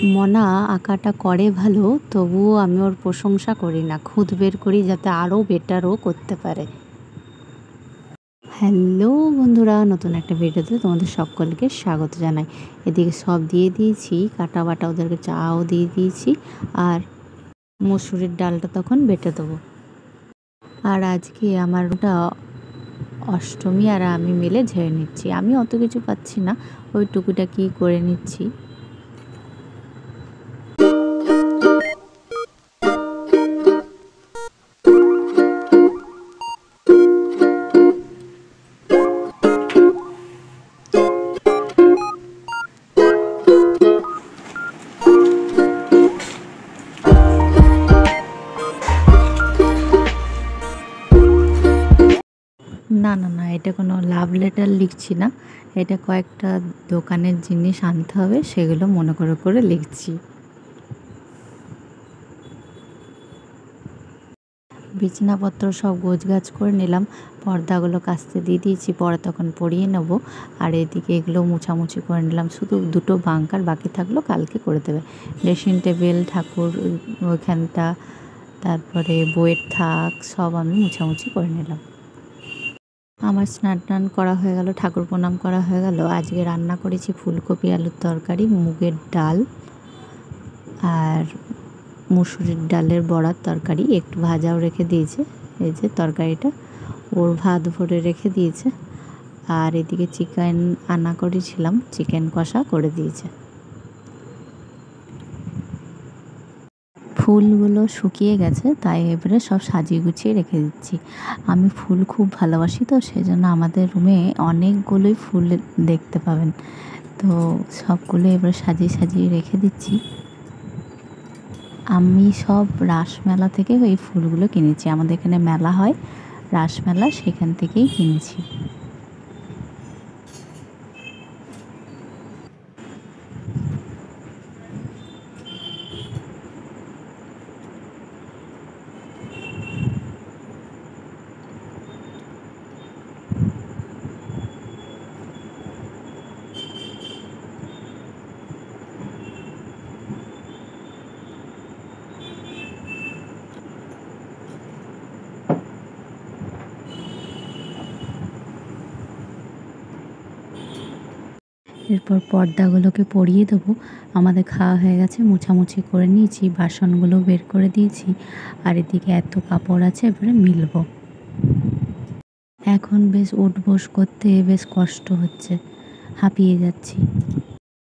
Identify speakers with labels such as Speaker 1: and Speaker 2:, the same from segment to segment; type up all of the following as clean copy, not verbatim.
Speaker 1: মনা আঁকাটা করে ভালো, তবুও আমি ওর প্রশংসা করি না, খুঁত বের করি যাতে আরও বেটারও করতে পারে। হ্যালো বন্ধুরা, নতুন একটা ভিডিওতে তোমাদের সকলকে স্বাগত জানাই। এদিকে সব দিয়ে দিয়েছি, কাটা বাটা ওদেরকে চাও দিয়ে দিয়েছি, আর মসুরির ডালটা তখন বেটে দেবো। আর আজকে আমার ওটা অষ্টমী, আর আমি মিলে ঝেড়ে নিচ্ছি। আমি অত কিছু পাচ্ছি না, ওই টুকুটা কি করে নিচ্ছি। না না না, এটা কোনো লাভ লেটার লিখছি না, এটা কয়েকটা দোকানের জিনিস আনতে হবে, সেগুলো মনে করে করে লিখছি। বিছানাপত্র সব গোছগাছ করে নিলাম, পর্দাগুলো কাচতে দিয়ে দিয়েছি, পরে তখন পরিয়ে নেব। আর এদিকে এগুলো মোছামুছি করে নিলাম, শুধু দুটো বাঙ্কার বাকি থাকলো, কালকে করে দেবে। ড্রেসিং টেবিল, ঠাকুর ওইখানটা, তারপরে বইয়ের থাক, সব আমি মোছামুছি করে নিলাম। আমার স্নান টান করা হয়ে গেল, ঠাকুর প্রণাম করা হয়ে গেল। আজকে রান্না করেছি ফুলকপি আলুর তরকারি, মুগের ডাল আর মুসুরির ডালের বড়ার তরকারি, একটু ভাজাও রেখে দিয়েছে। এই যে তরকারিটা ওর ভাত ভরে রেখে দিয়েছে। আর এদিকে চিকেন আনা করেছিলাম, চিকেন কষা করে দিয়েছে। ফুলগুলো শুকিয়ে গেছে, তাই এবারে সব সাজিয়ে গুছিয়ে রেখে দিচ্ছি। আমি ফুল খুব ভালোবাসি, তো সেই জন্য আমাদের রুমে অনেকগুলোই ফুল দেখতে পাবেন। তো সবগুলো এবারে সাজিয়ে সাজিয়ে রেখে দিচ্ছি। আমি সব রাসমেলা থেকে এই ফুলগুলো কিনেছি, আমাদের এখানে মেলা হয় রাসমেলা, সেখান থেকেই কিনেছি। এরপর পর্দাগুলোকে পরিয়ে দেবো। আমাদের খাওয়া হয়ে গেছে, মোছামুছি করে নিয়েছি, বাসনগুলো বের করে দিয়েছি। আর এদিকে এত কাপড় আছে, এবারে মিলবো। এখন বেশ উঠবোস করতে বেশ কষ্ট হচ্ছে, হাঁপিয়ে যাচ্ছি।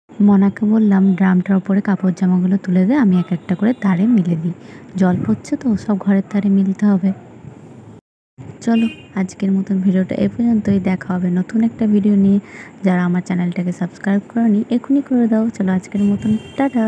Speaker 1: মনাকে বললাম ড্রামটার ওপরে কাপড় জামাগুলো তুলে দে, আমি এক একটা করে তারে মিলে দিই। জল পড়ছে তো, সব ঘরের তারে মিলতে হবে। চলো আজকের মতন ভিডিওটা এ পর্যন্তই, দেখা হবে নতুন একটা ভিডিও নিয়ে। যারা আমার চ্যানেলটাকে সাবস্ক্রাইব করোনি এখনই করে দাও। চলো আজকের মতন টাটা।